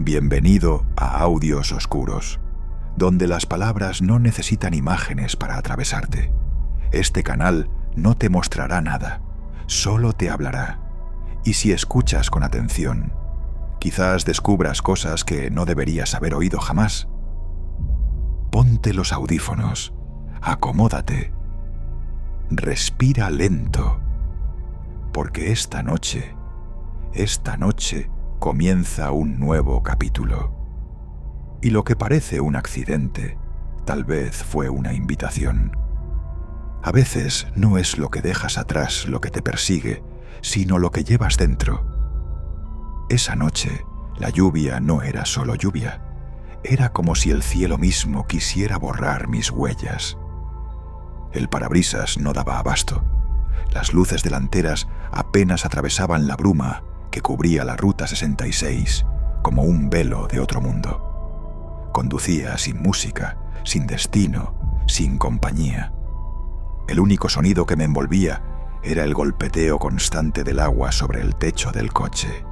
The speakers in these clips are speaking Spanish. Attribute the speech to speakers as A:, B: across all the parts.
A: Bienvenido a Audios Oscuros, donde las palabras no necesitan imágenes para atravesarte. Este canal no te mostrará nada, solo te hablará. Y si escuchas con atención, quizás descubras cosas que no deberías haber oído jamás. Ponte los audífonos, acomódate, respira lento, porque esta noche comienza un nuevo capítulo. Y lo que parece un accidente, tal vez fue una invitación. A veces no es lo que dejas atrás lo que te persigue, sino lo que llevas dentro. Esa noche, la lluvia no era solo lluvia. Era como si el cielo mismo quisiera borrar mis huellas. El parabrisas no daba abasto. Las luces delanteras apenas atravesaban la bruma que cubría la Ruta 66 como un velo de otro mundo. Conducía sin música, sin destino, sin compañía. El único sonido que me envolvía era el golpeteo constante del agua sobre el techo del coche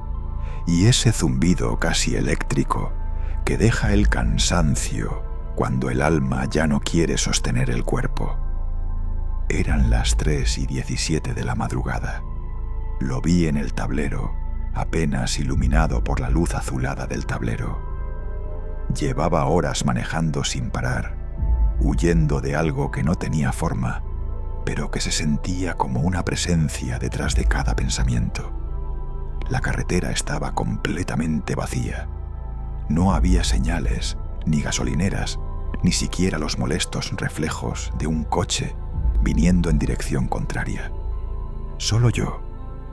A: y ese zumbido casi eléctrico que deja el cansancio cuando el alma ya no quiere sostener el cuerpo. Eran las 3:17 de la madrugada. Lo vi en el tablero, apenas iluminado por la luz azulada del tablero. Llevaba horas manejando sin parar, huyendo de algo que no tenía forma, pero que se sentía como una presencia detrás de cada pensamiento. La carretera estaba completamente vacía. No había señales, ni gasolineras, ni siquiera los molestos reflejos de un coche viniendo en dirección contraria. Solo yo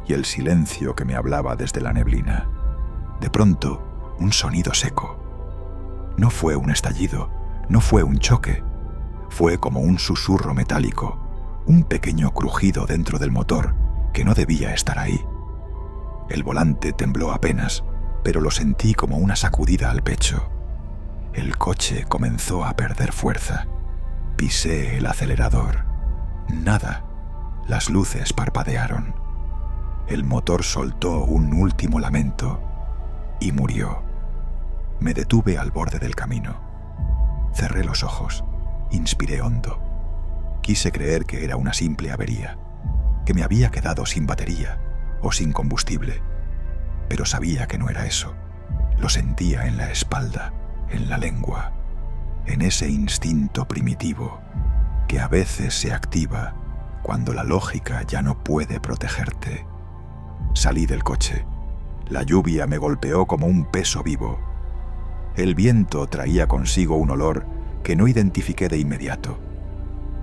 A: y el silencio que me hablaba desde la neblina. De pronto, un sonido seco. No fue un estallido, no fue un choque. Fue como un susurro metálico, un pequeño crujido dentro del motor que no debía estar ahí. El volante tembló apenas, pero lo sentí como una sacudida al pecho. El coche comenzó a perder fuerza. Pisé el acelerador. Nada. Las luces parpadearon. El motor soltó un último lamento y murió. Me detuve al borde del camino. Cerré los ojos, inspiré hondo. Quise creer que era una simple avería, que me había quedado sin batería o sin combustible, pero sabía que no era eso. Lo sentía en la espalda, en la lengua, en ese instinto primitivo que a veces se activa cuando la lógica ya no puede protegerte. Salí del coche. La lluvia me golpeó como un peso vivo. El viento traía consigo un olor que no identifiqué de inmediato.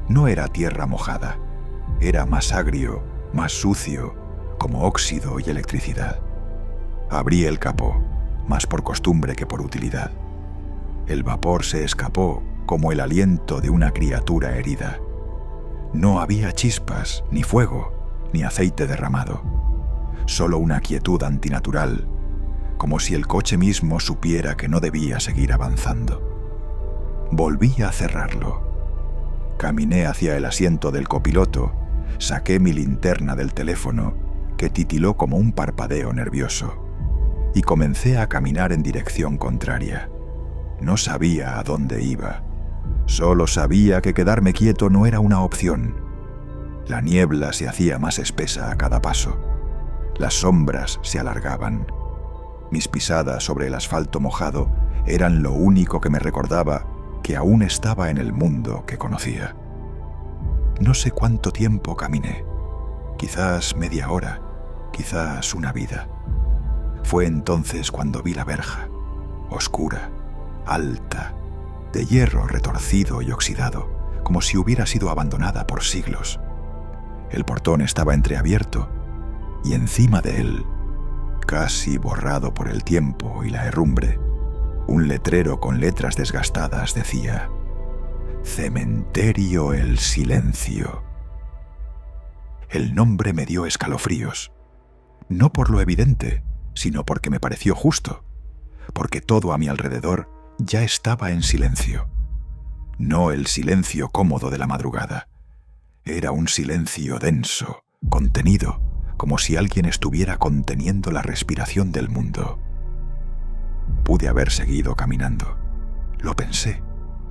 A: No era tierra mojada. Era más agrio, más sucio, como óxido y electricidad. Abrí el capó, más por costumbre que por utilidad. El vapor se escapó como el aliento de una criatura herida. No había chispas, ni fuego, ni aceite derramado. Solo una quietud antinatural, como si el coche mismo supiera que no debía seguir avanzando. Volví a cerrarlo. Caminé hacia el asiento del copiloto, saqué mi linterna del teléfono, que titiló como un parpadeo nervioso, y comencé a caminar en dirección contraria. No sabía a dónde iba. Solo sabía que quedarme quieto no era una opción. La niebla se hacía más espesa a cada paso. Las sombras se alargaban. Mis pisadas sobre el asfalto mojado eran lo único que me recordaba que aún estaba en el mundo que conocía. No sé cuánto tiempo caminé. Quizás media hora, quizás una vida. Fue entonces cuando vi la verja, oscura, alta, de hierro retorcido y oxidado, como si hubiera sido abandonada por siglos. El portón estaba entreabierto, y encima de él, casi borrado por el tiempo y la herrumbre, un letrero con letras desgastadas decía: Cementerio El Silencio. El nombre me dio escalofríos, no por lo evidente, sino porque me pareció justo, porque todo a mi alrededor ya estaba en silencio. No el silencio cómodo de la madrugada. Era un silencio denso, contenido, como si alguien estuviera conteniendo la respiración del mundo. Pude haber seguido caminando. Lo pensé,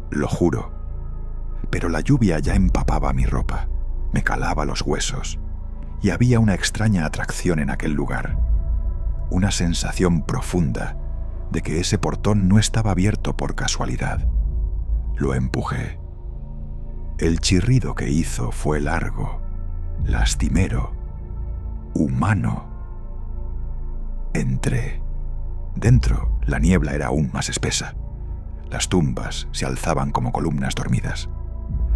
A: lo juro. Pero la lluvia ya empapaba mi ropa, me calaba los huesos, y había una extraña atracción en aquel lugar. Una sensación profunda de que ese portón no estaba abierto por casualidad. Lo empujé. El chirrido que hizo fue largo, lastimero, humano. Entré. Dentro, la niebla era aún más espesa. Las tumbas se alzaban como columnas dormidas,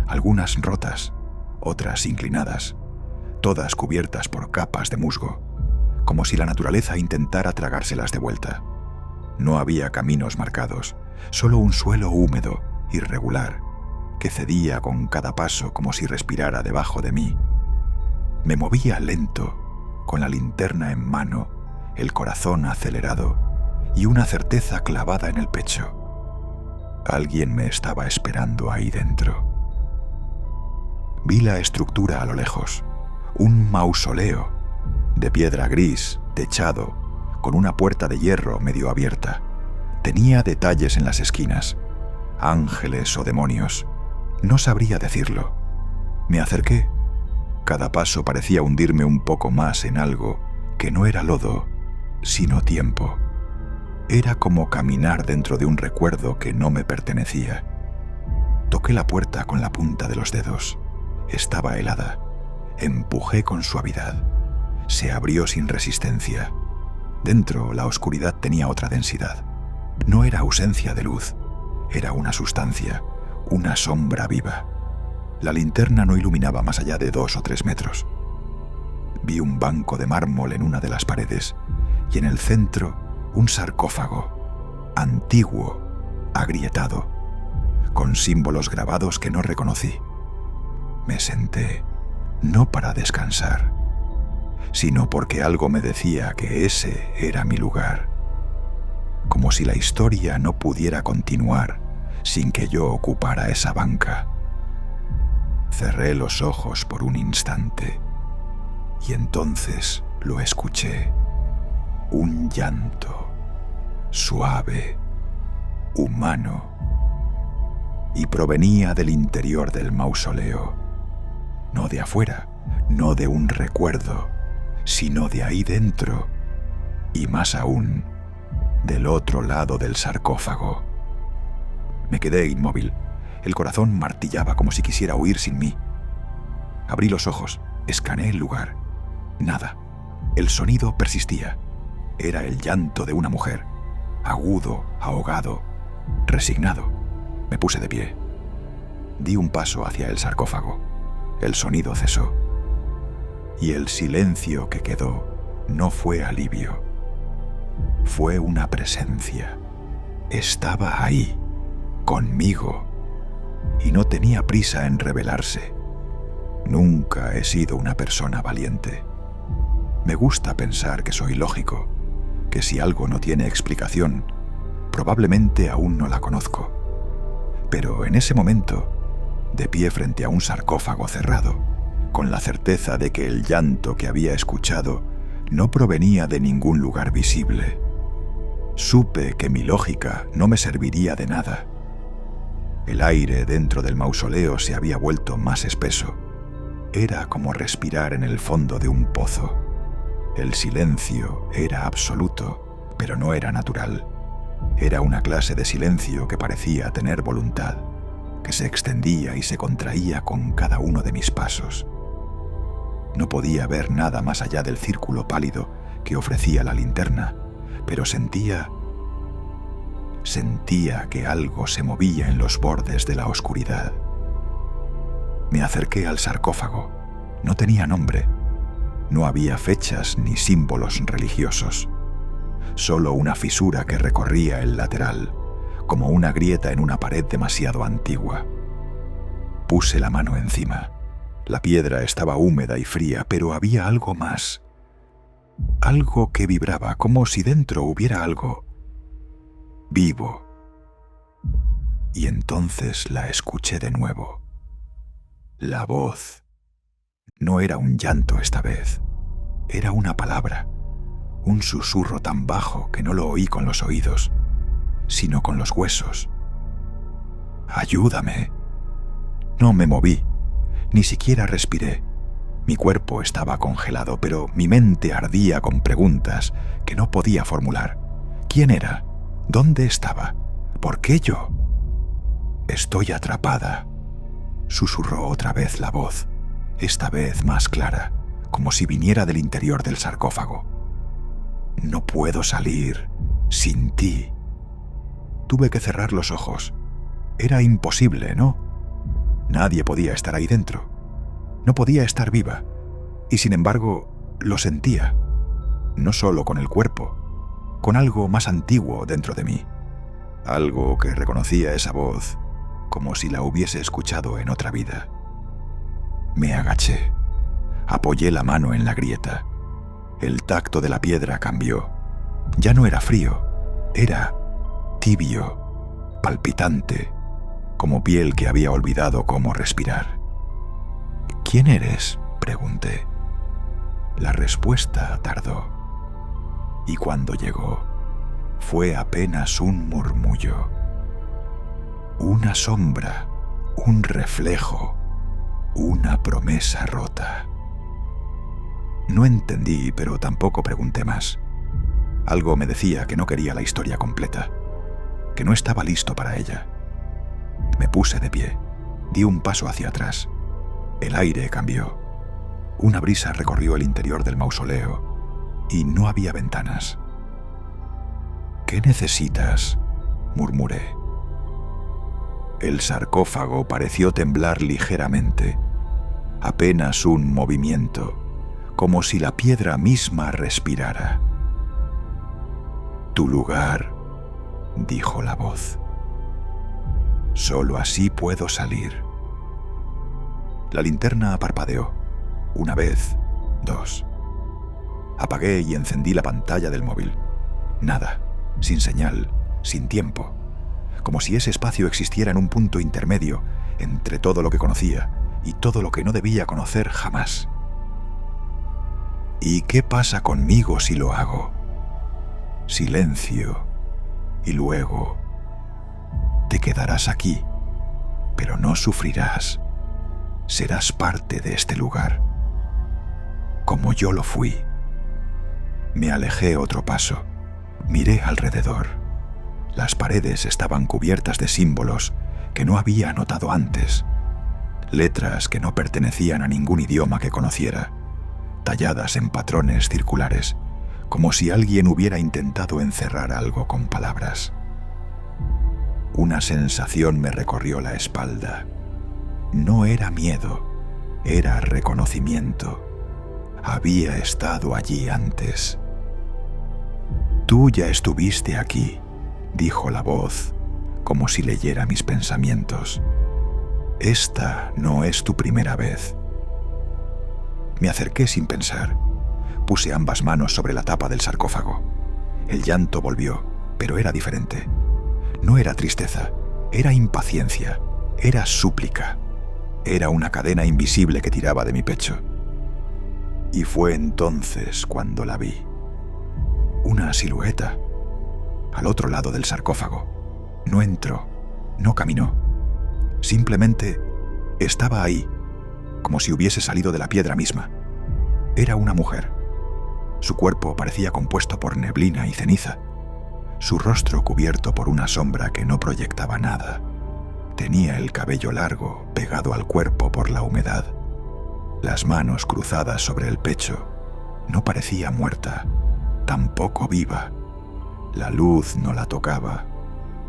A: algunas rotas, otras inclinadas, todas cubiertas por capas de musgo, como si la naturaleza intentara tragárselas de vuelta. No había caminos marcados, solo un suelo húmedo, irregular, que cedía con cada paso como si respirara debajo de mí. Me movía lento, con la linterna en mano, el corazón acelerado y una certeza clavada en el pecho. Alguien me estaba esperando ahí dentro. Vi la estructura a lo lejos, un mausoleo, de piedra gris, techado, con una puerta de hierro medio abierta. Tenía detalles en las esquinas, ángeles o demonios. No sabría decirlo. Me acerqué. Cada paso parecía hundirme un poco más en algo que no era lodo, sino tiempo. Era como caminar dentro de un recuerdo que no me pertenecía. Toqué la puerta con la punta de los dedos. Estaba helada. Empujé con suavidad. Se abrió sin resistencia. Dentro, la oscuridad tenía otra densidad. No era ausencia de luz. Era una sustancia, una sombra viva. La linterna no iluminaba más allá de 2 o 3 metros. Vi un banco de mármol en una de las paredes y en el centro un sarcófago, antiguo, agrietado, con símbolos grabados que no reconocí. Me senté, no para descansar, sino porque algo me decía que ese era mi lugar, como si la historia no pudiera continuar sin que yo ocupara esa banca. Cerré los ojos por un instante y entonces lo escuché. Un llanto, suave, humano, y provenía del interior del mausoleo. No de afuera, no de un recuerdo, sino de ahí dentro, y más aún, del otro lado del sarcófago. Me quedé inmóvil. El corazón martillaba como si quisiera huir sin mí. Abrí los ojos, escaneé el lugar. Nada. El sonido persistía. Era el llanto de una mujer, agudo, ahogado, resignado. Me puse de pie. Di un paso hacia el sarcófago. El sonido cesó. Y el silencio que quedó no fue alivio. Fue una presencia. Estaba ahí, conmigo, y no tenía prisa en revelarse. Nunca he sido una persona valiente. Me gusta pensar que soy lógico, que si algo no tiene explicación, probablemente aún no la conozco. Pero en ese momento, de pie frente a un sarcófago cerrado, con la certeza de que el llanto que había escuchado no provenía de ningún lugar visible, supe que mi lógica no me serviría de nada. El aire dentro del mausoleo se había vuelto más espeso. Era como respirar en el fondo de un pozo. El silencio era absoluto, pero no era natural. Era una clase de silencio que parecía tener voluntad, que se extendía y se contraía con cada uno de mis pasos. No podía ver nada más allá del círculo pálido que ofrecía la linterna, pero sentía que algo se movía en los bordes de la oscuridad. Me acerqué al sarcófago. No tenía nombre. No había fechas ni símbolos religiosos. Solo una fisura que recorría el lateral, como una grieta en una pared demasiado antigua. Puse la mano encima. La piedra estaba húmeda y fría, pero había algo más. Algo que vibraba, como si dentro hubiera algo vivo. Y entonces la escuché de nuevo. La voz. No era un llanto esta vez. Era una palabra, un susurro tan bajo que no lo oí con los oídos, sino con los huesos. ¡Ayúdame! No me moví, ni siquiera respiré. Mi cuerpo estaba congelado, pero mi mente ardía con preguntas que no podía formular. ¿Quién era? ¿Dónde estaba? ¿Por qué yo? «Estoy atrapada», susurró otra vez la voz, esta vez más clara, como si viniera del interior del sarcófago. «No puedo salir sin ti». Tuve que cerrar los ojos. Era imposible, ¿no? Nadie podía estar ahí dentro. No podía estar viva. Y sin embargo, lo sentía. No solo con el cuerpo, con algo más antiguo dentro de mí. Algo que reconocía esa voz como si la hubiese escuchado en otra vida. Me agaché. Apoyé la mano en la grieta. El tacto de la piedra cambió. Ya no era frío. Era tibio, palpitante, como piel que había olvidado cómo respirar. «¿Quién eres?», pregunté. La respuesta tardó. Y cuando llegó, fue apenas un murmullo. Una sombra, un reflejo, una promesa rota. No entendí, pero tampoco pregunté más. Algo me decía que no quería la historia completa, que no estaba listo para ella. Me puse de pie, di un paso hacia atrás. El aire cambió. Una brisa recorrió el interior del mausoleo y no había ventanas. «¿Qué necesitas?», murmuré. El sarcófago pareció temblar ligeramente, apenas un movimiento, como si la piedra misma respirara. «Tu lugar», dijo la voz. «Solo así puedo salir». La linterna parpadeó. Una vez, dos. Apagué y encendí la pantalla del móvil. Nada, sin señal, sin tiempo. Como si ese espacio existiera en un punto intermedio entre todo lo que conocía y todo lo que no debía conocer jamás. ¿Y qué pasa conmigo si lo hago? Silencio. Y luego, te quedarás aquí, pero no sufrirás. Serás parte de este lugar, como yo lo fui. Me alejé otro paso. Miré alrededor. Las paredes estaban cubiertas de símbolos que no había notado antes. Letras que no pertenecían a ningún idioma que conociera, talladas en patrones circulares, como si alguien hubiera intentado encerrar algo con palabras. Una sensación me recorrió la espalda. No era miedo, era reconocimiento. Había estado allí antes. «Tú ya estuviste aquí», dijo la voz, como si leyera mis pensamientos. «Esta no es tu primera vez». Me acerqué sin pensar. Puse ambas manos sobre la tapa del sarcófago. El llanto volvió, pero era diferente. No era tristeza, era impaciencia, era súplica. Era una cadena invisible que tiraba de mi pecho. Y fue entonces cuando la vi. Una silueta, al otro lado del sarcófago. No entró, no caminó. Simplemente estaba ahí, como si hubiese salido de la piedra misma. Era una mujer. Su cuerpo parecía compuesto por neblina y ceniza. Su rostro cubierto por una sombra que no proyectaba nada. Tenía el cabello largo, pegado al cuerpo por la humedad. Las manos cruzadas sobre el pecho. No parecía muerta, tampoco viva. La luz no la tocaba,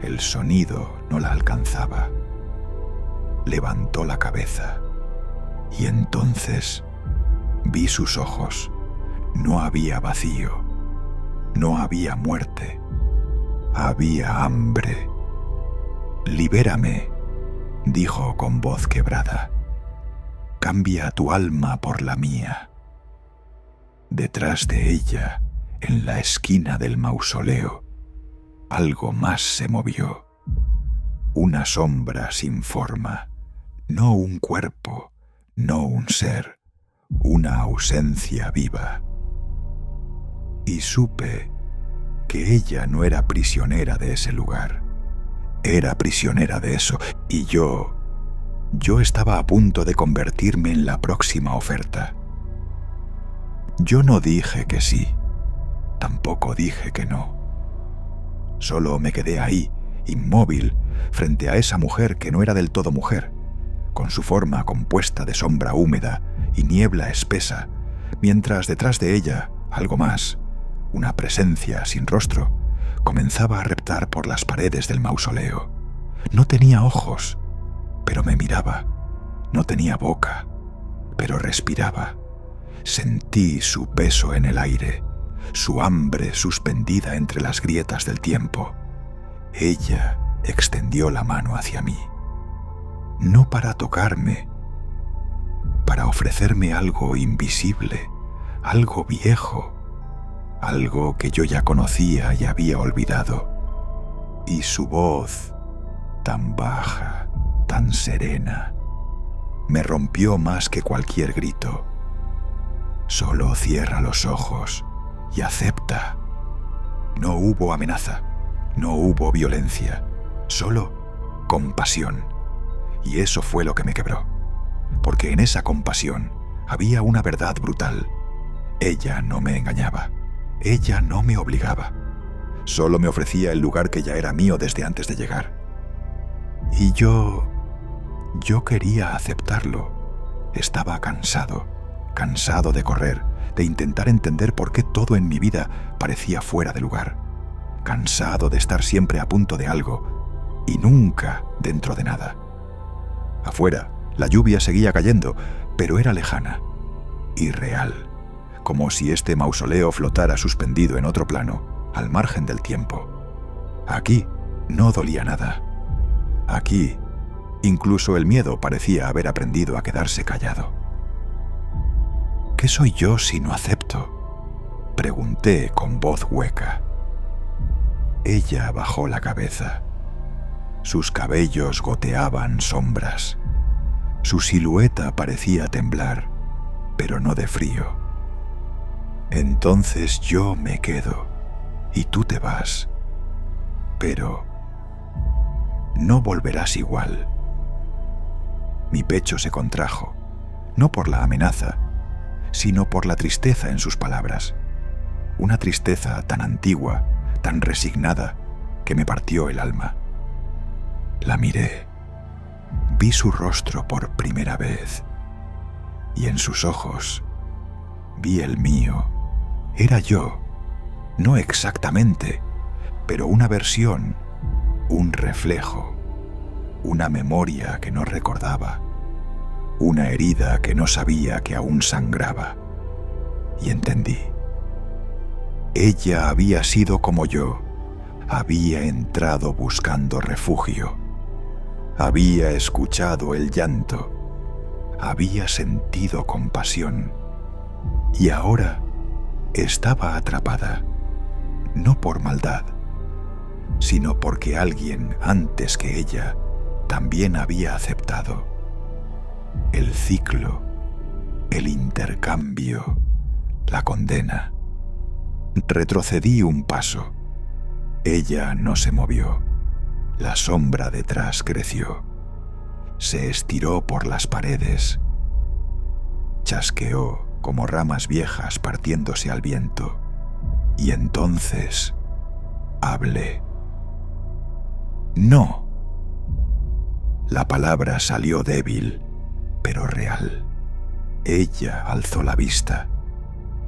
A: el sonido no la alcanzaba. Levantó la cabeza y entonces vi sus ojos. No había vacío, no había muerte, había hambre. «Libérame», dijo con voz quebrada. «Cambia tu alma por la mía». Detrás de ella, en la esquina del mausoleo, algo más se movió. Una sombra sin forma, no un cuerpo, no un ser, una ausencia viva. Y supe que ella no era prisionera de ese lugar. Era prisionera de eso, y yo estaba a punto de convertirme en la próxima oferta. Yo no dije que sí, tampoco dije que no. Solo me quedé ahí, inmóvil, frente a esa mujer que no era del todo mujer, con su forma compuesta de sombra húmeda y niebla espesa, mientras detrás de ella, algo más, una presencia sin rostro, comenzaba a reptar por las paredes del mausoleo. No tenía ojos, pero me miraba. No tenía boca, pero respiraba. Sentí su peso en el aire, su hambre suspendida entre las grietas del tiempo. Ella extendió la mano hacia mí, no para tocarme, para ofrecerme algo invisible, algo viejo, algo que yo ya conocía y había olvidado. Y su voz, tan baja, tan serena, me rompió más que cualquier grito. Solo cierra los ojos y acepta. No hubo amenaza, no hubo violencia, solo compasión. Y eso fue lo que me quebró, porque en esa compasión había una verdad brutal. Ella no me engañaba, ella no me obligaba, solo me ofrecía el lugar que ya era mío desde antes de llegar. Y yo quería aceptarlo. Estaba cansado de correr, de intentar entender por qué todo en mi vida parecía fuera de lugar, cansado de estar siempre a punto de algo y nunca dentro de nada. Afuera, la lluvia seguía cayendo, pero era lejana, irreal, como si este mausoleo flotara suspendido en otro plano, al margen del tiempo. Aquí no dolía nada. Aquí, incluso el miedo parecía haber aprendido a quedarse callado. ¿Qué soy yo si no acepto?, pregunté con voz hueca. Ella bajó la cabeza. Sus cabellos goteaban sombras. Su silueta parecía temblar, pero no de frío. Entonces yo me quedo y tú te vas, pero no volverás igual. Mi pecho se contrajo, no por la amenaza, sino por la tristeza en sus palabras. Una tristeza tan antigua, tan resignada, que me partió el alma. La miré. Vi su rostro por primera vez. Y en sus ojos vi el mío. Era yo. No exactamente, pero una versión, un reflejo, una memoria que no recordaba, una herida que no sabía que aún sangraba. Y entendí. Ella había sido como yo. Había entrado buscando refugio. Había escuchado el llanto, había sentido compasión, y ahora estaba atrapada, no por maldad, sino porque alguien antes que ella también había aceptado. El ciclo, el intercambio, la condena. Retrocedí un paso. Ella no se movió. La sombra detrás creció. Se estiró por las paredes. Chasqueó como ramas viejas partiéndose al viento. Y entonces hablé. No. La palabra salió débil, pero real. Ella alzó la vista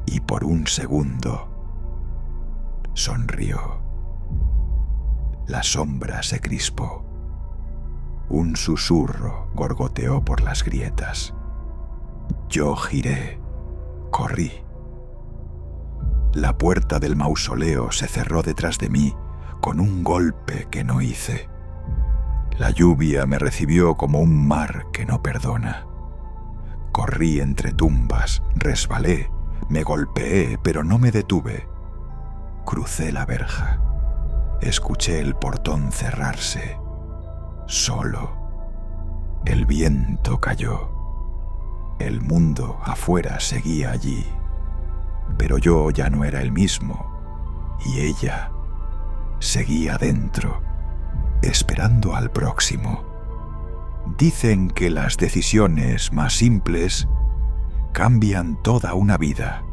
A: y por un segundo sonrió. La sombra se crispó. Un susurro gorgoteó por las grietas. Yo giré, corrí. La puerta del mausoleo se cerró detrás de mí con un golpe que no hice. La lluvia me recibió como un mar que no perdona. Corrí entre tumbas, resbalé, me golpeé, pero no me detuve. Crucé la verja. Escuché el portón cerrarse. Solo. El viento cayó. El mundo afuera seguía allí. Pero yo ya no era el mismo. Y ella seguía dentro, esperando al próximo. Dicen que las decisiones más simples cambian toda una vida.